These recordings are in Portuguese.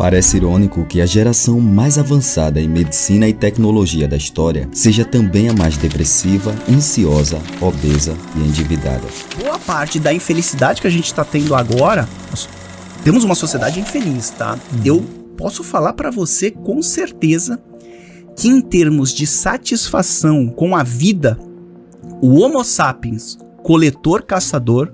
Parece irônico que a geração mais avançada em medicina e tecnologia da história seja também a mais depressiva, ansiosa, obesa e endividada. Boa parte da infelicidade que a gente está tendo agora, nós temos uma sociedade infeliz, tá? Eu posso falar para você com certeza que em termos de satisfação com a vida, o Homo sapiens, coletor-caçador,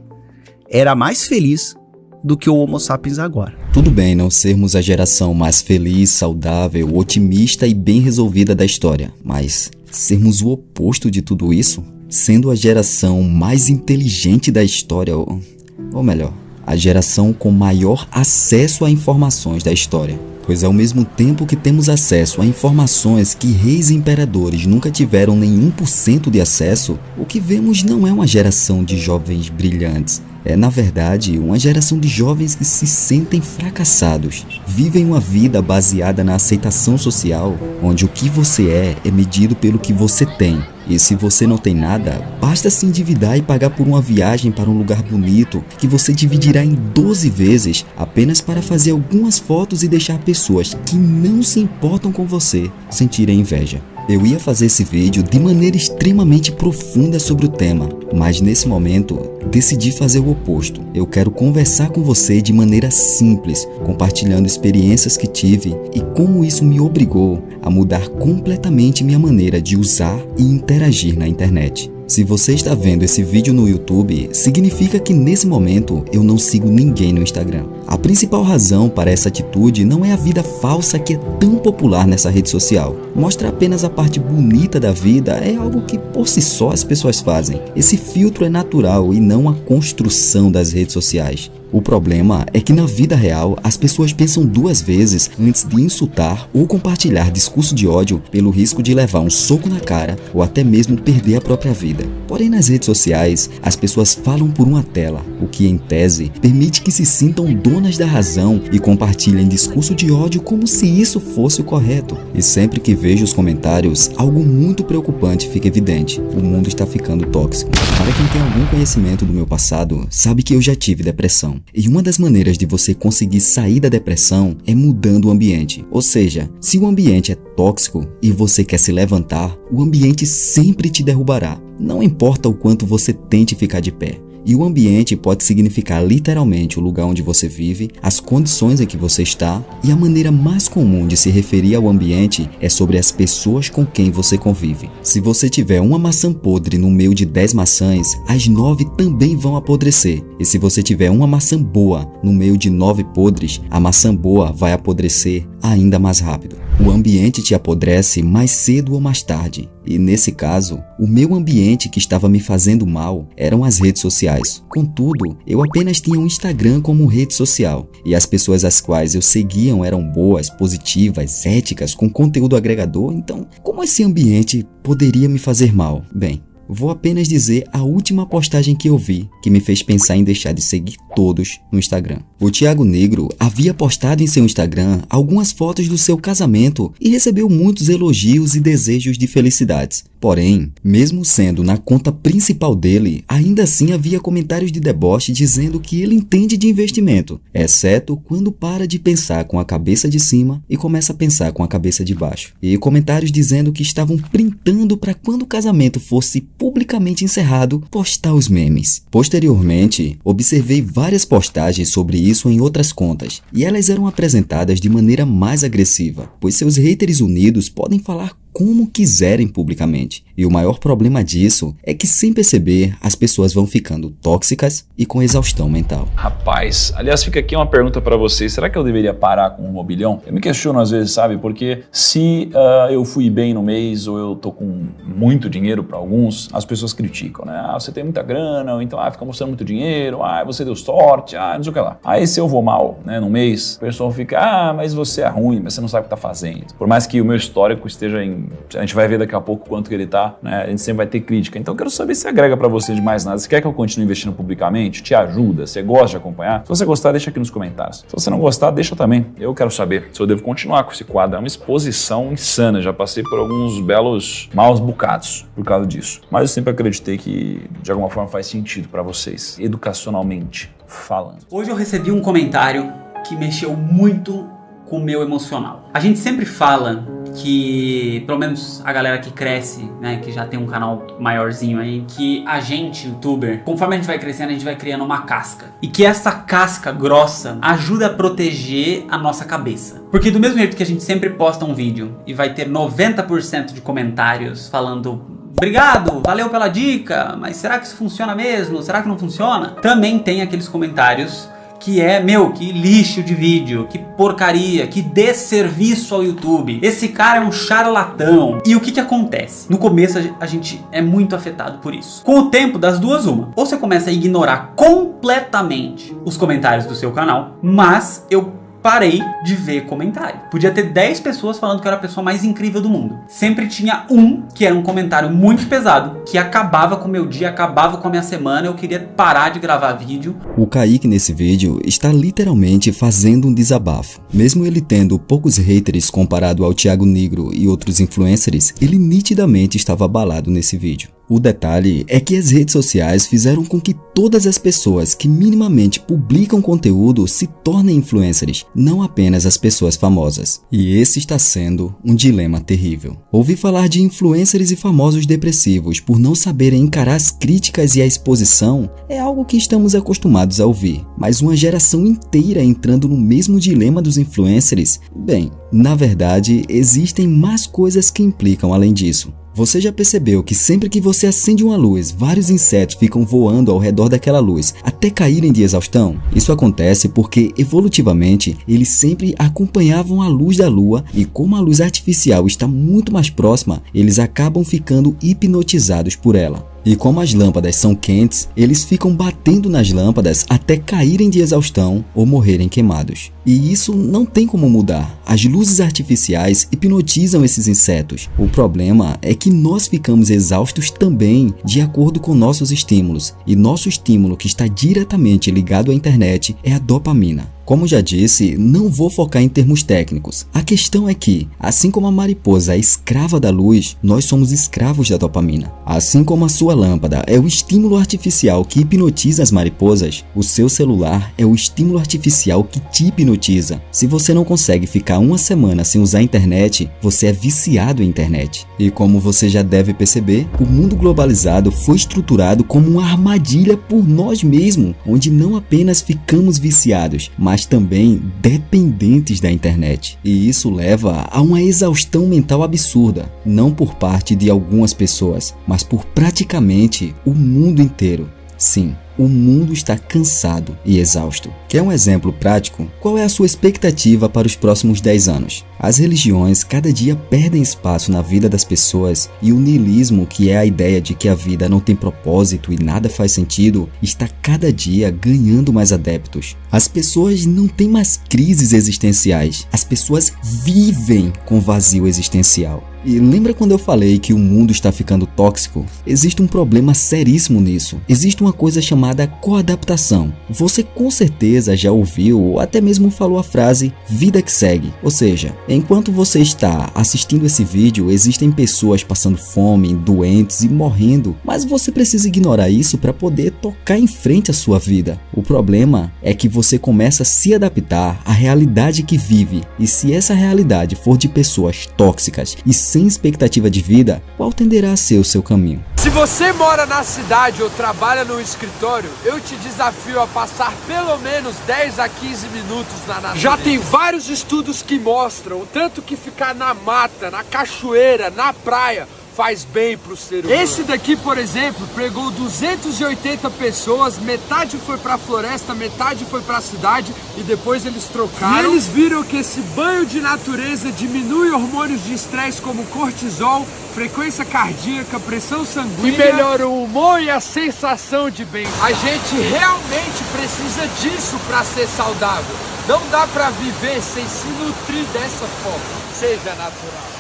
era mais feliz do que o Homo sapiens agora. Tudo bem não sermos a geração mais feliz, saudável, otimista e bem resolvida da história, mas sermos o oposto de tudo isso? Sendo a geração mais inteligente da história, ou melhor, a geração com maior acesso a informações da história. Pois ao mesmo tempo que temos acesso a informações que reis e imperadores nunca tiveram nem 1% de acesso, o que vemos não é uma geração de jovens brilhantes. É, na verdade, uma geração de jovens que se sentem fracassados. Vivem uma vida baseada na aceitação social, onde o que você é medido pelo que você tem. E se você não tem nada, basta se endividar e pagar por uma viagem para um lugar bonito, que você dividirá em 12 vezes, apenas para fazer algumas fotos e deixar pessoas que não se importam com você sentirem inveja. Eu ia fazer esse vídeo de maneira extremamente profunda sobre o tema, mas nesse momento decidi fazer o oposto. Eu quero conversar com você de maneira simples, compartilhando experiências que tive e como isso me obrigou a mudar completamente minha maneira de usar e interagir na internet. Se você está vendo esse vídeo no YouTube, significa que nesse momento eu não sigo ninguém no Instagram. A principal razão para essa atitude não é a vida falsa que é tão popular nessa rede social. Mostrar apenas a parte bonita da vida é algo que por si só as pessoas fazem. Esse filtro é natural e não a construção das redes sociais. O problema é que na vida real as pessoas pensam duas vezes antes de insultar ou compartilhar discurso de ódio pelo risco de levar um soco na cara ou até mesmo perder a própria vida. Porém, nas redes sociais, as pessoas falam por uma tela, o que em tese permite que se sintam donas da razão e compartilhem discurso de ódio como se isso fosse o correto. E sempre que vejo os comentários, algo muito preocupante fica evidente: o mundo está ficando tóxico. Para quem tem algum conhecimento do meu passado, sabe que eu já tive depressão. E uma das maneiras de você conseguir sair da depressão é mudando o ambiente. Ou seja, se o ambiente é tóxico e você quer se levantar, o ambiente sempre te derrubará. Não importa o quanto você tente ficar de pé. E o ambiente pode significar literalmente o lugar onde você vive, as condições em que você está, e a maneira mais comum de se referir ao ambiente é sobre as pessoas com quem você convive. Se você tiver uma maçã podre no meio de 10 maçãs, as 9 também vão apodrecer. E se você tiver uma maçã boa no meio de 9 podres, a maçã boa vai apodrecer ainda mais rápido. O ambiente te apodrece mais cedo ou mais tarde. E nesse caso, o meu ambiente que estava me fazendo mal eram as redes sociais. Contudo, eu apenas tinha um Instagram como rede social. E as pessoas às quais eu seguia eram boas, positivas, éticas, com conteúdo agregador. Então, como esse ambiente poderia me fazer mal? Bem, vou apenas dizer a última postagem que eu vi que me fez pensar em deixar de seguir todos no Instagram. O Thiago Negro havia postado em seu Instagram algumas fotos do seu casamento e recebeu muitos elogios e desejos de felicidades. Porém, mesmo sendo na conta principal dele, ainda assim havia comentários de deboche dizendo que ele entende de investimento, exceto quando para de pensar com a cabeça de cima e começa a pensar com a cabeça de baixo. E comentários dizendo que estavam printando para quando o casamento fosse publicamente encerrado, postar os memes. Posteriormente, observei várias postagens sobre isso em outras contas, e elas eram apresentadas de maneira mais agressiva, pois seus haters unidos podem falar como quiserem publicamente. E o maior problema disso é que, sem perceber, as pessoas vão ficando tóxicas e com exaustão mental. Rapaz, aliás, fica aqui uma pergunta pra vocês. Será que eu deveria parar com um mobilhão? Eu me questiono às vezes, sabe? Porque se eu fui bem no mês ou eu tô com muito dinheiro pra alguns, as pessoas criticam, né? Ah, você tem muita grana, ou então fica mostrando muito dinheiro, você deu sorte, não sei o que lá. Aí se eu vou mal, né, no mês, o pessoal fica, mas você é ruim, mas você não sabe o que tá fazendo. Por mais que o meu histórico esteja em... A gente vai ver daqui a pouco quanto que ele tá, né? A gente sempre vai ter crítica. Então eu quero saber se agrega pra você de mais nada. Você quer que eu continue investindo publicamente? Te ajuda? Você gosta de acompanhar? Se você gostar, deixa aqui nos comentários. Se você não gostar, deixa também. Eu quero saber se eu devo continuar com esse quadro. É uma exposição insana. Já passei por alguns belos maus bocados por causa disso. Mas eu sempre acreditei que de alguma forma faz sentido pra vocês, educacionalmente falando. Hoje eu recebi um comentário que mexeu muito com o meu emocional. A gente sempre fala que, pelo menos a galera que cresce, né, que já tem um canal maiorzinho aí, que a gente, youtuber, conforme a gente vai crescendo, a gente vai criando uma casca. E que essa casca grossa ajuda a proteger a nossa cabeça. Porque do mesmo jeito que a gente sempre posta um vídeo e vai ter 90% de comentários falando: obrigado, valeu pela dica, mas será que isso funciona mesmo? Será que não funciona? Também tem aqueles comentários que é, que lixo de vídeo, que porcaria, que desserviço ao YouTube. Esse cara é um charlatão. E o que acontece? No começo a gente é muito afetado por isso. Com o tempo, das duas uma. Ou você começa a ignorar completamente os comentários do seu canal, mas eu parei de ver comentário. Podia ter 10 pessoas falando que eu era a pessoa mais incrível do mundo. Sempre tinha um que era um comentário muito pesado, que acabava com o meu dia, acabava com a minha semana, eu queria parar de gravar vídeo. O Kaique nesse vídeo está literalmente fazendo um desabafo. Mesmo ele tendo poucos haters comparado ao Thiago Negro e outros influencers, ele nitidamente estava abalado nesse vídeo. O detalhe é que as redes sociais fizeram com que todas as pessoas que minimamente publicam conteúdo se tornem influencers, não apenas as pessoas famosas. E esse está sendo um dilema terrível. Ouvir falar de influencers e famosos depressivos por não saberem encarar as críticas e a exposição é algo que estamos acostumados a ouvir, mas uma geração inteira entrando no mesmo dilema dos influencers? Bem, na verdade, existem mais coisas que implicam além disso. Você já percebeu que sempre que você acende uma luz, vários insetos ficam voando ao redor daquela luz até caírem de exaustão? Isso acontece porque, evolutivamente, eles sempre acompanhavam a luz da lua e como a luz artificial está muito mais próxima, eles acabam ficando hipnotizados por ela. E como as lâmpadas são quentes, eles ficam batendo nas lâmpadas até caírem de exaustão ou morrerem queimados. E isso não tem como mudar. As luzes artificiais hipnotizam esses insetos. O problema é que nós ficamos exaustos também de acordo com nossos estímulos. E nosso estímulo que está diretamente ligado à internet é a dopamina. Como já disse, não vou focar em termos técnicos. A questão é que, assim como a mariposa é escrava da luz, nós somos escravos da dopamina. Assim como a sua lâmpada é o estímulo artificial que hipnotiza as mariposas, o seu celular é o estímulo artificial que te hipnotiza. Se você não consegue ficar uma semana sem usar a internet, você é viciado em internet. E como você já deve perceber, o mundo globalizado foi estruturado como uma armadilha por nós mesmos, onde não apenas ficamos viciados, mas também dependentes da internet. E isso leva a uma exaustão mental absurda, não por parte de algumas pessoas, mas por praticamente o mundo inteiro. Sim, o mundo está cansado e exausto. Quer um exemplo prático? Qual é a sua expectativa para os próximos 10 anos? As religiões cada dia perdem espaço na vida das pessoas e o niilismo, que é a ideia de que a vida não tem propósito e nada faz sentido, está cada dia ganhando mais adeptos. As pessoas não têm mais crises existenciais, as pessoas vivem com vazio existencial. E lembra quando eu falei que o mundo está ficando tóxico? Existe um problema seríssimo nisso. Existe uma coisa chamada coadaptação. Você com certeza já ouviu ou até mesmo falou a frase vida que segue. Ou seja, enquanto você está assistindo esse vídeo, existem pessoas passando fome, doentes e morrendo, mas você precisa ignorar isso para poder tocar em frente a sua vida. O problema é que você começa a se adaptar à realidade que vive, e se essa realidade for de pessoas tóxicas e sem expectativa de vida, qual tenderá a ser o seu caminho? Se você mora na cidade ou trabalha no escritório, eu te desafio a passar pelo menos 10 a 15 minutos na natureza. Já tem vários estudos que mostram o tanto que ficar na mata, na cachoeira, na praia faz bem pro ser humano. Esse daqui, por exemplo, pegou 280 pessoas, metade foi pra floresta, metade foi pra cidade e depois eles trocaram. E eles viram que esse banho de natureza diminui hormônios de estresse como cortisol, frequência cardíaca, pressão sanguínea e melhora o humor e a sensação de bem. A gente realmente precisa disso pra ser saudável. Não dá pra viver sem se nutrir dessa forma. Seja natural.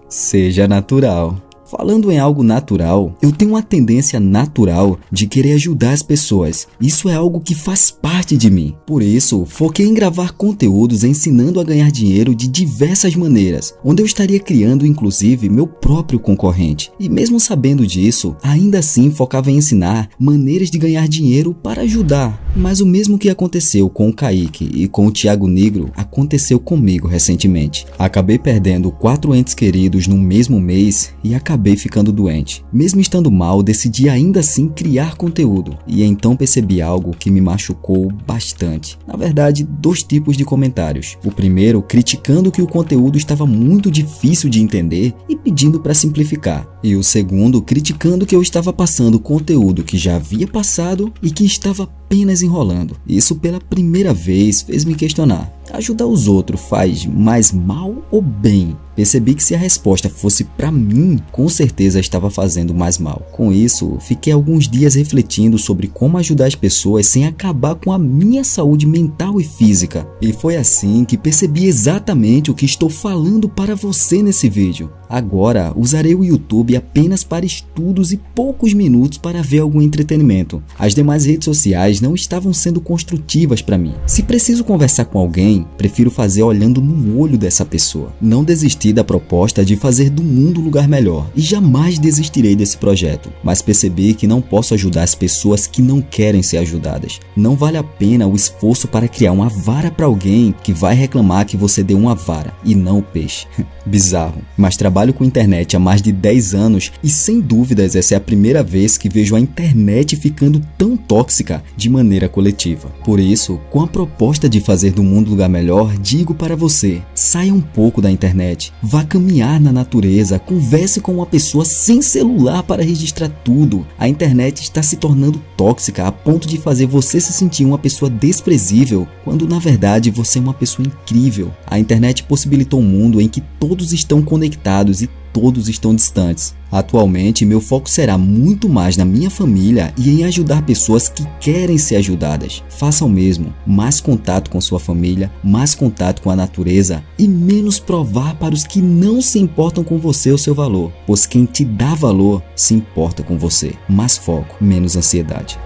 Seja natural. Falando em algo natural, eu tenho uma tendência natural de querer ajudar as pessoas. Isso é algo que faz parte de mim. Por isso, foquei em gravar conteúdos ensinando a ganhar dinheiro de diversas maneiras, onde eu estaria criando inclusive meu próprio concorrente. E mesmo sabendo disso, ainda assim focava em ensinar maneiras de ganhar dinheiro para ajudar. Mas o mesmo que aconteceu com o Kaique e com o Thiago Negro aconteceu comigo recentemente. Acabei perdendo 4 entes queridos no mesmo mês e acabei ficando doente. Mesmo estando mal, decidi ainda assim criar conteúdo. E então percebi algo que me machucou bastante. Na verdade, 2 tipos de comentários. O primeiro, criticando que o conteúdo estava muito difícil de entender e pedindo para simplificar. E o segundo, criticando que eu estava passando conteúdo que já havia passado e que estava apenas enrolando. Isso pela primeira vez fez me questionar. Ajudar os outros faz mais mal ou bem? Percebi que se a resposta fosse para mim, com certeza estava fazendo mais mal. Com isso, fiquei alguns dias refletindo sobre como ajudar as pessoas sem acabar com a minha saúde mental e física. E foi assim que percebi exatamente o que estou falando para você nesse vídeo. Agora, usarei o YouTube apenas para estudos e poucos minutos para ver algum entretenimento. As demais redes sociais não estavam sendo construtivas para mim. Se preciso conversar com alguém, prefiro fazer olhando no olho dessa pessoa. Não desisti da proposta de fazer do mundo um lugar melhor e jamais desistirei desse projeto, mas percebi que não posso ajudar as pessoas que não querem ser ajudadas. Não vale a pena o esforço para criar uma vara para alguém que vai reclamar que você deu uma vara e não o peixe. Bizarro, mas trabalho com internet há mais de 10 anos e sem dúvidas essa é a primeira vez que vejo a internet ficando tão tóxica de maneira coletiva. Por isso, com a proposta de fazer do mundo um lugar melhor, digo para você, saia um pouco da internet, vá caminhar na natureza, converse com uma pessoa sem celular para registrar tudo. A internet está se tornando tóxica a ponto de fazer você se sentir uma pessoa desprezível, quando na verdade você é uma pessoa incrível. A internet possibilitou um mundo em que todos estão conectados e todos estão distantes. Atualmente, meu foco será muito mais na minha família e em ajudar pessoas que querem ser ajudadas. Faça o mesmo, mais contato com sua família, mais contato com a natureza e menos provar para os que não se importam com você o seu valor, pois quem te dá valor se importa com você. Mais foco, menos ansiedade.